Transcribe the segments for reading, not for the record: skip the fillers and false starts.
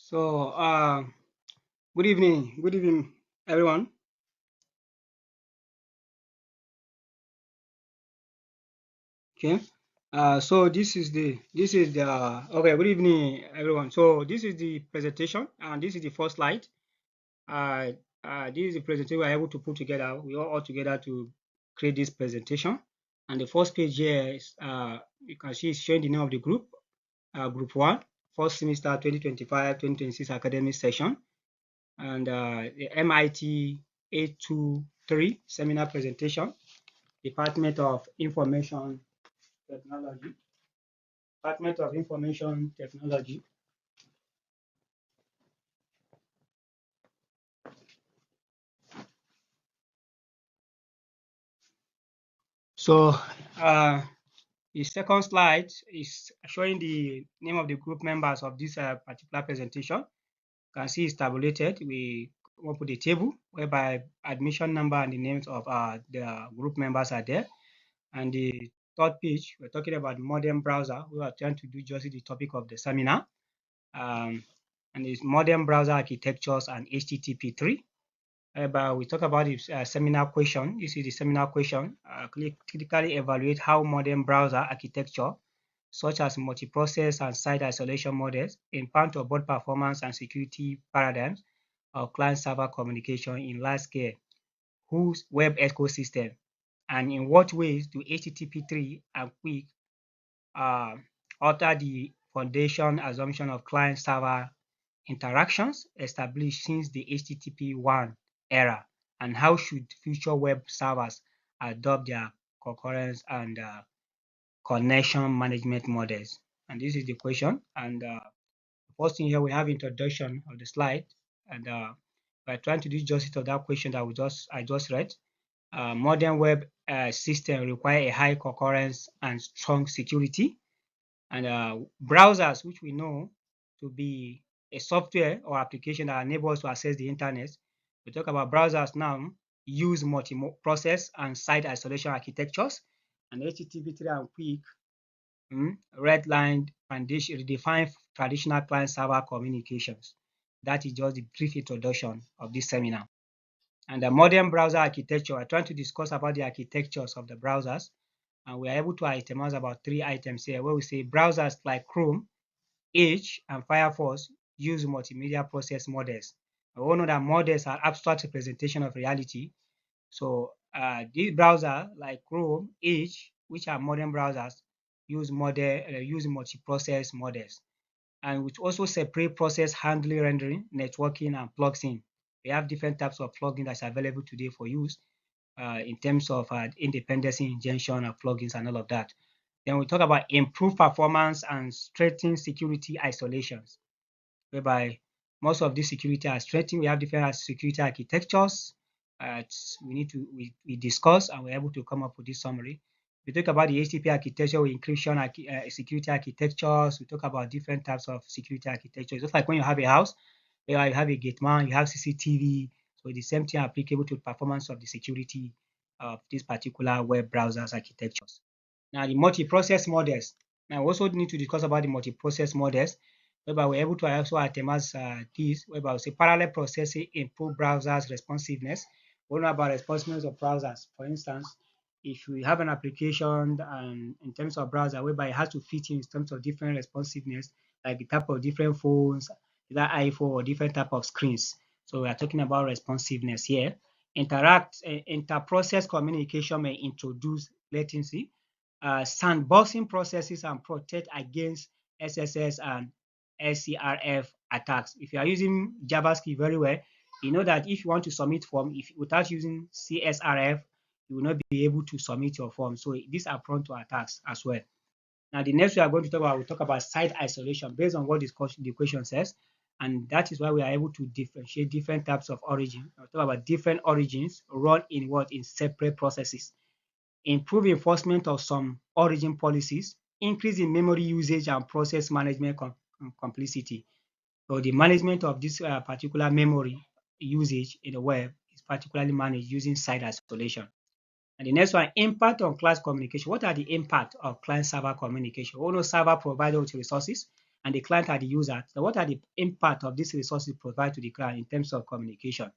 So, good evening, everyone. Okay. So this is the okay. Good evening, everyone. So this is the presentation, and this is the first slide. Uh, this is the presentation we are able to put together. We all together to create this presentation. And the first page here is you can see it's showing the name of the group, Group One, first semester 2025-2026 academic session, and the MIT 823 seminar presentation. Department of Information Technology, Department of Information Technology. So the second slide is showing the name of the group members of this particular presentation. You can see it's tabulated. We will put a table whereby admission number and the names of the group members are there. And the third page, we're talking about modern browser. We are trying to do just the topic of the seminar. Um, and it's modern browser architectures and HTTP3. But we talk about the seminar question. This is the seminar question. Critically evaluate how modern browser architecture, such as multiprocess and site isolation models, impact on both performance and security paradigms of client-server communication in large-scale whose web ecosystem, and in what ways do HTTP3 and QUIC uh, alter the foundation assumption of client-server interactions established since the HTTP1 era, and how should future web servers adopt their concurrence and connection management models? And this is the question. And the first thing here, we have introduction of the slide, and we're trying to do justice of that question that I just read. Modern web system require a high concurrence and strong security, and browsers, which we know to be a software or application that enable us to access the internet. We talk about browsers now use multi-process and site isolation architectures, and HTTP3 and QUIC redlined and redefine traditional client-server communications. That is just the brief introduction of this seminar. And the modern browser architecture, we're trying to discuss about the architectures of the browsers, and we are able to itemize about 3 items here, where we say browsers like Chrome, Edge, and Firefox use multimedia process models. We all know that models are abstract representation of reality. So this browser like Chrome, Edge, which are modern browsers, use multi-process models, and which also separate process handling, rendering, networking, and plugins. We have different types of plugins that's available today for use in terms of independency injection of plugins and all of that. Then we talk about improved performance and strengthened security isolations, whereby most of this security are strengthened. We have different security architectures. We discuss and we're able to come up with this summary. We talk about the HTTP architecture with encryption security architectures. We talk about different types of security architectures. Just like when you have a house, you have a gate man, you have CCTV. So the same thing applicable to the performance of the security of this particular web browsers architectures. Now the multi-process models. Now we also need to discuss about the multi-process models, whereby we're able to also itemize these, whereby we say parallel processing improve browsers responsiveness. We know about responsiveness of browsers. For instance, if we have an application and in terms of browser, whereby it has to fit in terms of different responsiveness, like the type of different phones, either iPhone or different type of screens. So we are talking about responsiveness here. Inter-process communication may introduce latency, sandboxing processes and protect against SSS and SCRF attacks. If you are using JavaScript very well, you know that if you want to submit form, without using CSRF, you will not be able to submit your form. So these are prone to attacks as well. Now, the next we are going to talk about, we'll talk about site isolation based on what the question says. And that is why we are able to differentiate different types of origin. We'll talk about different origins run in what? In separate processes. Improve enforcement of some origin policies, increase in memory usage and process management complexity. So the management of this particular memory usage in the web is particularly managed using site isolation. And the next one, impact on class communication. What are the impact of client-server communication? We know server provided with resources, and the client are the user. So what are the impact of these resources provide to the client in terms of communication?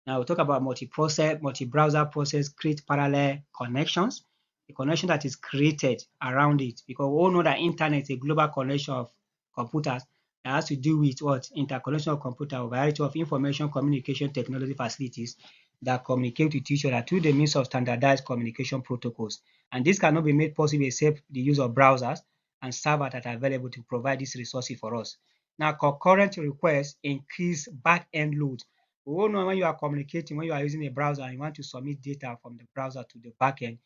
Now we'll talk about multi-process, multi-browser process, create parallel connections, the connection that is created around it, because we all know that internet is a global connection of computers that has to do with what? Interconnection of computer, a variety of information communication technology facilities that communicate with each other through the means of standardized communication protocols. And this cannot be made possible except the use of browsers and servers that are available to provide these resources for us. Now, concurrent requests increase back-end load. We all know when you are communicating, when you are using a browser and you want to submit data from the browser to the backend,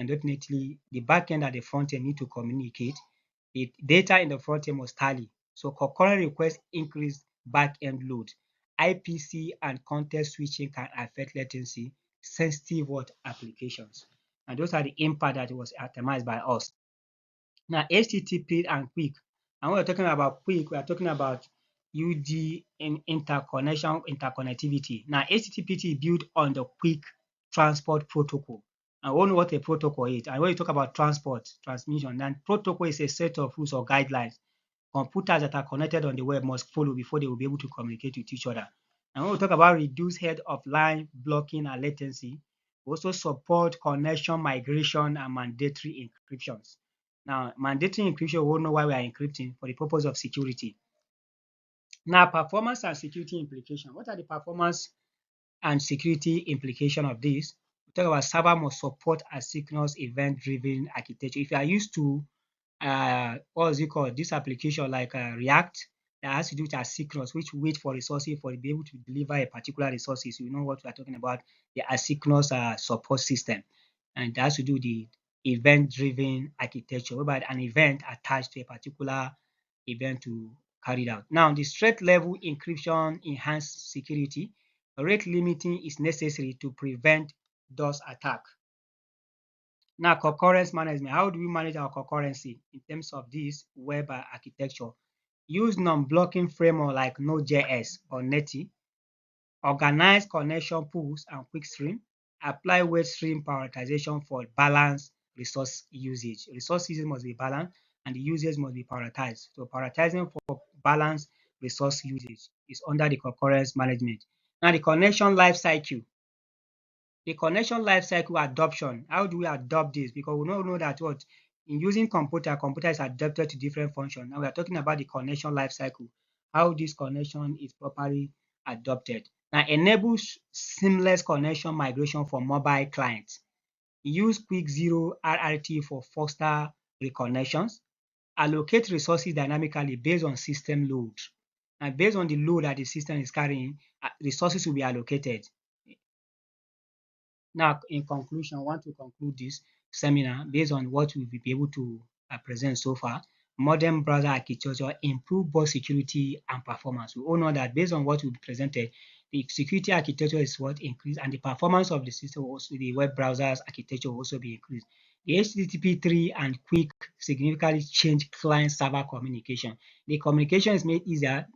definitely the backend and the front end need to communicate. The data in the front end must tally. So concurrent requests increase back-end load. IPC and context switching can affect latency, sensitive what applications. And those are the impact that was itemized by us. Now, HTTP and quick. And when we're talking about quick, we are talking about UD in interconnection, interconnectivity. Now, HTTP is built on the quick transport protocol. I won't know what a protocol is. And when you talk about transport, transmission, then protocol is a set of rules or guidelines computers that are connected on the web must follow before they will be able to communicate with each other. And when we talk about reduced head of line blocking and latency, we also support connection migration and mandatory encryptions. Now, mandatory encryption, we all know why we are encrypting for the purpose of security. Now, performance and security implication. What are the performance and security implication of this? We talk about server must support asynchronous event-driven architecture. If you are used to what is it called? This application like React that has to do with asynchronous, which wait for resources for to be able to deliver a particular resources. You know what we are talking about, the asynchronous support system, and that has to do with the event-driven architecture, whereby an event attached to a particular event to carry it out. Now, the threat level encryption enhanced security. Rate limiting is necessary to prevent DOS attack. Now, concurrence management. How do we manage our concurrency in terms of this web architecture? Use non-blocking framework like Node.js or Netty. Organize connection pools and quick stream. Apply wait stream prioritization for balanced resource usage. Resource usage must be balanced and the usage must be prioritized. So prioritizing for balanced resource usage is under the concurrence management. Now, the connection life cycle. The connection lifecycle adoption. How do we adopt this? Because we know that what in using computer is adapted to different functions. Now we are talking about the connection lifecycle, how this connection is properly adopted. Now enables seamless connection migration for mobile clients. Use quick zero RRT for faster reconnections. Allocate resources dynamically based on system load. And based on the load that the system is carrying, resources will be allocated. Now, in conclusion, I want to conclude this seminar based on what we'll be able to present so far. Modern browser architecture improve both security and performance. We all know that based on what we presented, the security architecture is what increased, and the performance of the system also, the web browsers architecture will also be increased. The HTTP3 and quick significantly change client-server communication. The communication is made easier.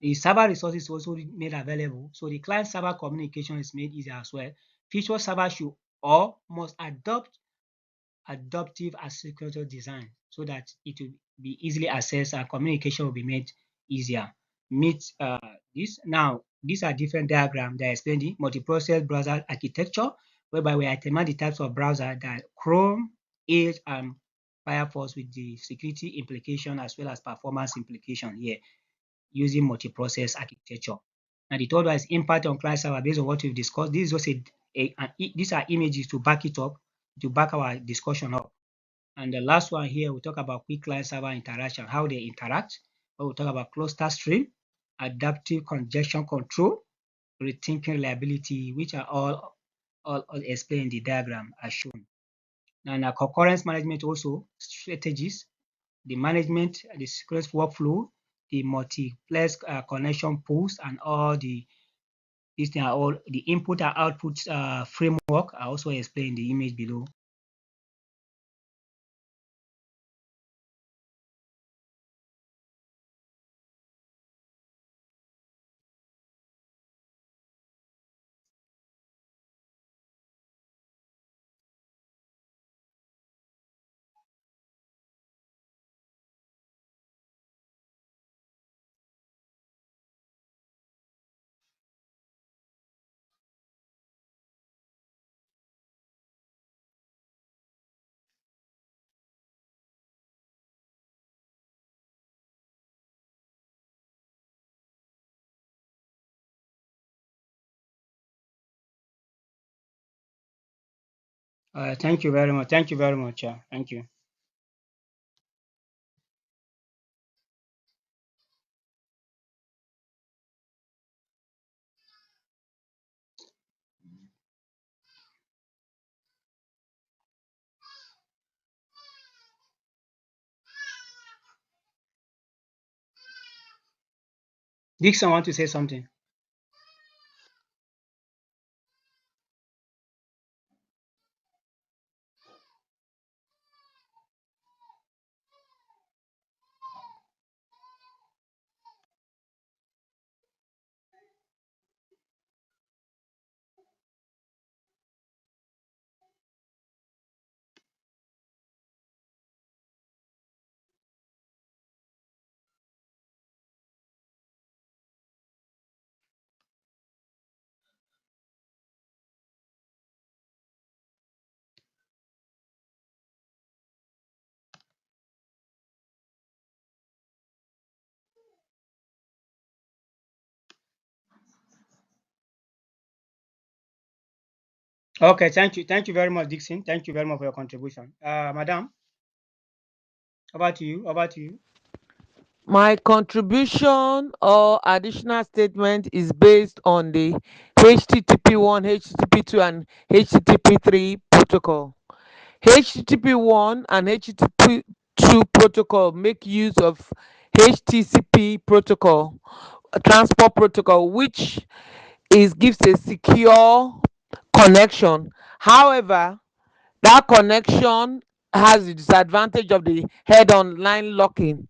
The server resources is also made available, so the client-server communication is made easier as well. Future servers should or must adopt adaptive asynchronous design so that it will be easily accessed and communication will be made easier. Meet this. Now, these are different diagrams that explain the multi-process browser architecture, whereby we itemize the types of browser that Chrome, Edge, and Firefox with the security implication as well as performance implication here using multi-process architecture. And the third one is impact on client server based on what we've discussed. This is just these are images to back it up, to back our discussion up. And the last one here, we talk about quick client server interaction, how they interact. We'll talk about cluster stream, adaptive congestion control, rethinking reliability, which are all explained in the diagram as shown. And concurrence management also strategies, the management, the sequence workflow, the multiplex connection pools, and all these things are all the input and output framework are also explained in the image below. Thank you very much. Thank you very much. Thank you. Dixon want to say something. Okay, thank you. Thank you very much, Dixon. Thank you very much for your contribution. Madam, over to you. Over to you. My contribution or additional statement is based on the HTTP1, HTTP2, and HTTP3 protocol. HTTP1 and HTTP2 protocol make use of HTCP protocol, a transport protocol, which gives a secure connection. However, that connection has the disadvantage of the head-on line locking,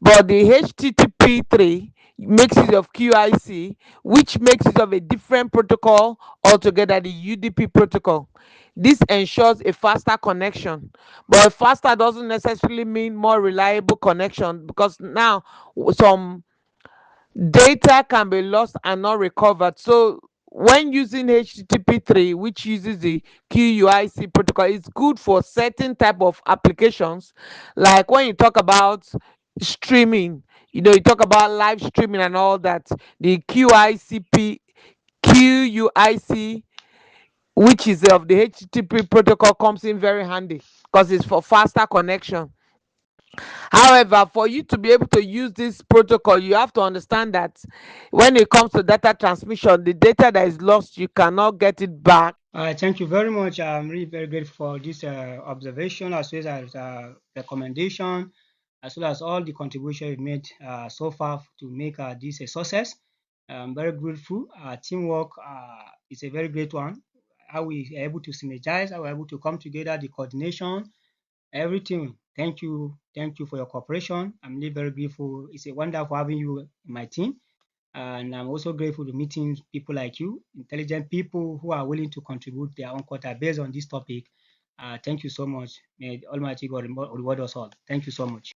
but the HTTP3 makes use of QIC, which makes use of a different protocol altogether, the UDP protocol. This ensures a faster connection, but faster doesn't necessarily mean more reliable connection, because now some data can be lost and not recovered. So when using HTTP3, which uses the QUIC protocol, it's good for certain type of applications. Like when you talk about streaming, you talk about live streaming and all that, the QUIC, which is of the HTTP protocol, comes in very handy because it's for faster connection. However, for you to be able to use this protocol, you have to understand that when it comes to data transmission, the data that is lost, you cannot get it back. Thank you very much. I'm really very grateful for this observation as well as recommendation, as well as all the contribution you've made so far to make this a success. I'm very grateful. Teamwork is a very great one. How we are able to synergize, how we're able to come together, the coordination, everything. Thank you. Thank you for your cooperation. I'm really very grateful. It's a wonderful having you in my team. And I'm also grateful to meeting people like you, intelligent people who are willing to contribute their own quota based on this topic. Thank you so much. May Almighty God reward us all. Thank you so much.